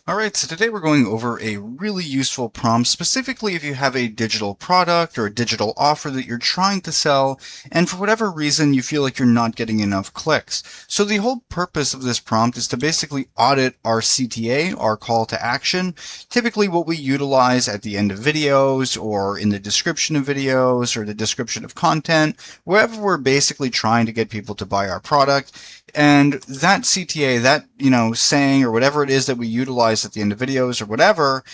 Alright, so today we're going over a really useful prompt, specifically if you have a digital product or a digital offer that you're trying to sell, and for whatever reason you feel like you're not getting enough clicks. So the whole purpose of this prompt is to basically audit our CTA, our call to action, typically what we utilize at the end of videos or in the description of videos or the description of content, wherever we're basically trying to get people to buy our product. And that CTA, that, saying or whatever it is that we utilize at the end of videos or whatever,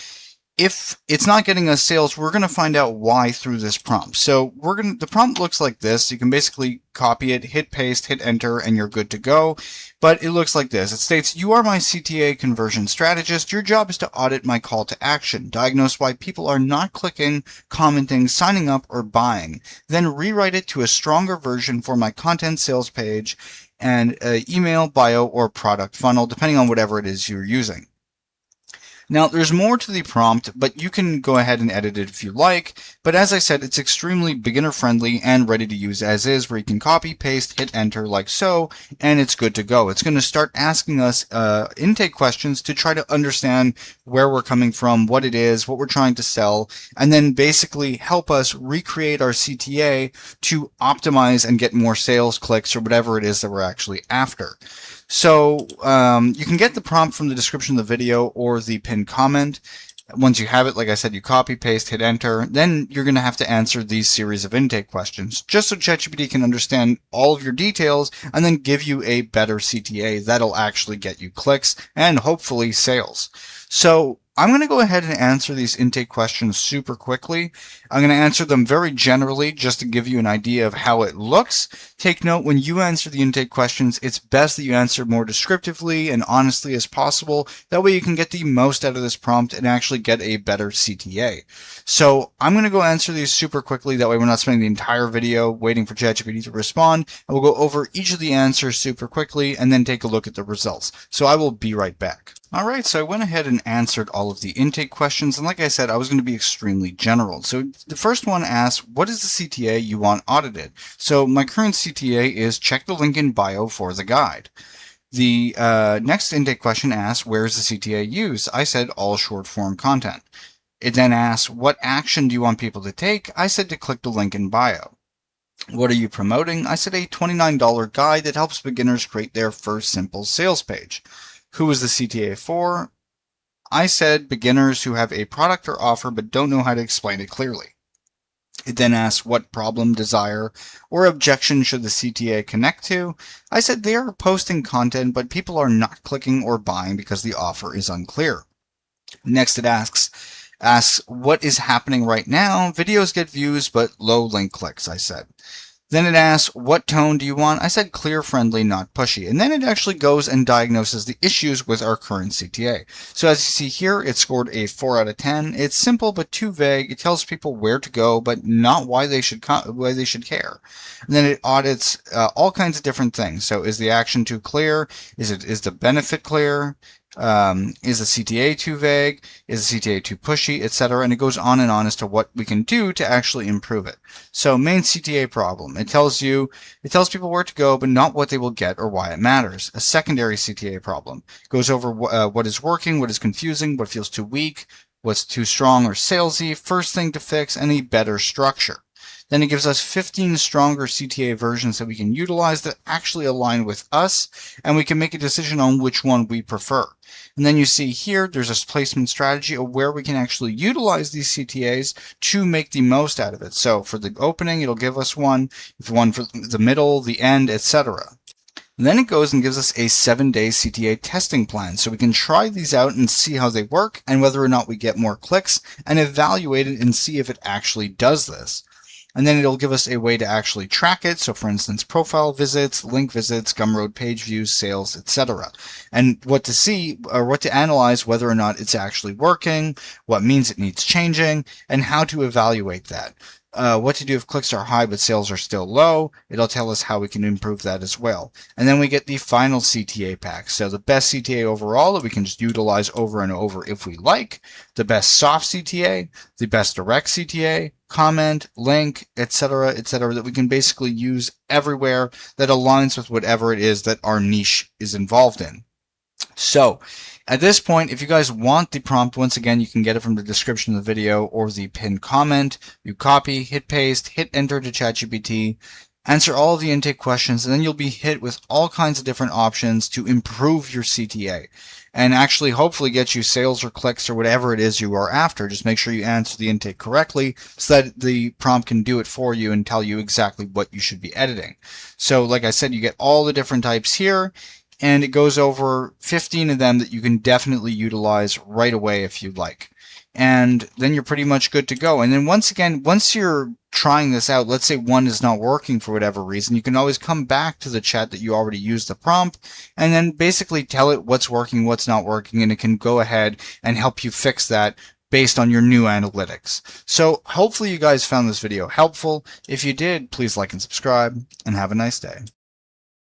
if it's not getting us sales, we're going to find out why through this prompt. So the prompt looks like this. You can basically copy it, hit paste, hit enter, and you're good to go. But it looks like this. It states, you are my CTA conversion strategist. Your job is to audit my call to action, diagnose why people are not clicking, commenting, signing up, or buying, then rewrite it to a stronger version for my content sales page and email, bio, or product funnel, depending on whatever it is you're using. Now, there's more to the prompt, but you can go ahead and edit it if you like. But as I said, it's extremely beginner friendly and ready to use as is, where you can copy, paste, hit enter like so, and it's good to go. It's going to start asking us intake questions to try to understand where we're coming from, what it is, what we're trying to sell, and then basically help us recreate our CTA to optimize and get more sales clicks or whatever it is that we're actually after. So you can get the prompt from the description of the video or the pinned comment. Once you have it, like I said, you copy, paste, hit enter. Then you're going to have to answer these series of intake questions, just so ChatGPT can understand all of your details and then give you a better CTA that'll actually get you clicks and hopefully sales. So I'm going to go ahead and answer these intake questions super quickly. I'm going to answer them very generally just to give you an idea of how it looks. Take note, when you answer the intake questions, it's best that you answer more descriptively and honestly as possible. That way you can get the most out of this prompt and actually get a better CTA. So I'm going to go answer these super quickly. That way we're not spending the entire video waiting for ChatGPT to respond. And we'll go over each of the answers super quickly and then take a look at the results. So I will be right back. Alright, so I went ahead and answered all of the intake questions, and like I said, I was going to be extremely general. So the first one asks, what is the CTA you want audited? So my current CTA is check the link in bio for the guide. The next intake question asks, where is the CTA used? I said all short form content. It then asks, what action do you want people to take? I said to click the link in bio. What are you promoting? I said a $29 guide that helps beginners create their first simple sales page. Who is the CTA for? I said beginners who have a product or offer but don't know how to explain it clearly. It then asks what problem, desire, or objection should the CTA connect to. I said they are posting content but people are not clicking or buying because the offer is unclear. Next it asks what is happening right now. Videos get views but low link clicks, I said. Then it asks, what tone do you want? I said clear, friendly, not pushy. And then it actually goes and diagnoses the issues with our current CTA. So as you see here, it scored a 4 out of 10. It's simple but too vague. It tells people where to go, but not why they should care. And then it audits all kinds of different things. So is the action too clear? Is the benefit clear? Is the CTA too vague? Is the CTA too pushy, etc.? And it goes on and on as to what we can do to actually improve it. So main CTA problem. It tells people where to go, but not what they will get or why it matters. A secondary CTA problem. Goes over what is working, what is confusing, what feels too weak, what's too strong or salesy, first thing to fix, and a better structure. Then it gives us 15 stronger CTA versions that we can utilize that actually align with us, and we can make a decision on which one we prefer. And then you see here, there's a placement strategy of where we can actually utilize these CTAs to make the most out of it. So for the opening, it'll give us one for the middle, the end, etc. And then it goes and gives us a 7-day CTA testing plan. So we can try these out and see how they work and whether or not we get more clicks and evaluate it and see if it actually does this. And then it'll give us a way to actually track it. So for instance, profile visits, link visits, Gumroad page views, sales, etc. And what to see or what to analyze whether or not it's actually working, what means it needs changing, and how to evaluate that. What to do if clicks are high but sales are still low. It'll tell us how we can improve that as well. And then we get the final CTA pack. So the best CTA overall that we can just utilize over and over if we like. The best soft CTA, the best direct CTA, comment, link, etc., that we can basically use everywhere that aligns with whatever it is that our niche is involved in. So at this point, if you guys want the prompt, once again, you can get it from the description of the video or the pinned comment. You copy, hit paste, hit enter to ChatGPT, answer all of the intake questions, and then you'll be hit with all kinds of different options to improve your CTA and actually hopefully get you sales or clicks or whatever it is you are after. Just make sure you answer the intake correctly so that the prompt can do it for you and tell you exactly what you should be editing. So like I said, you get all the different types here, and it goes over 15 of them that you can definitely utilize right away if you'd like. And then you're pretty much good to go. And then once again, once you're trying this out, let's say one is not working for whatever reason, you can always come back to the chat that you already used the prompt and then basically tell it what's working, what's not working, and it can go ahead and help you fix that based on your new analytics. So hopefully you guys found this video helpful. If you did, please like and subscribe, and have a nice day.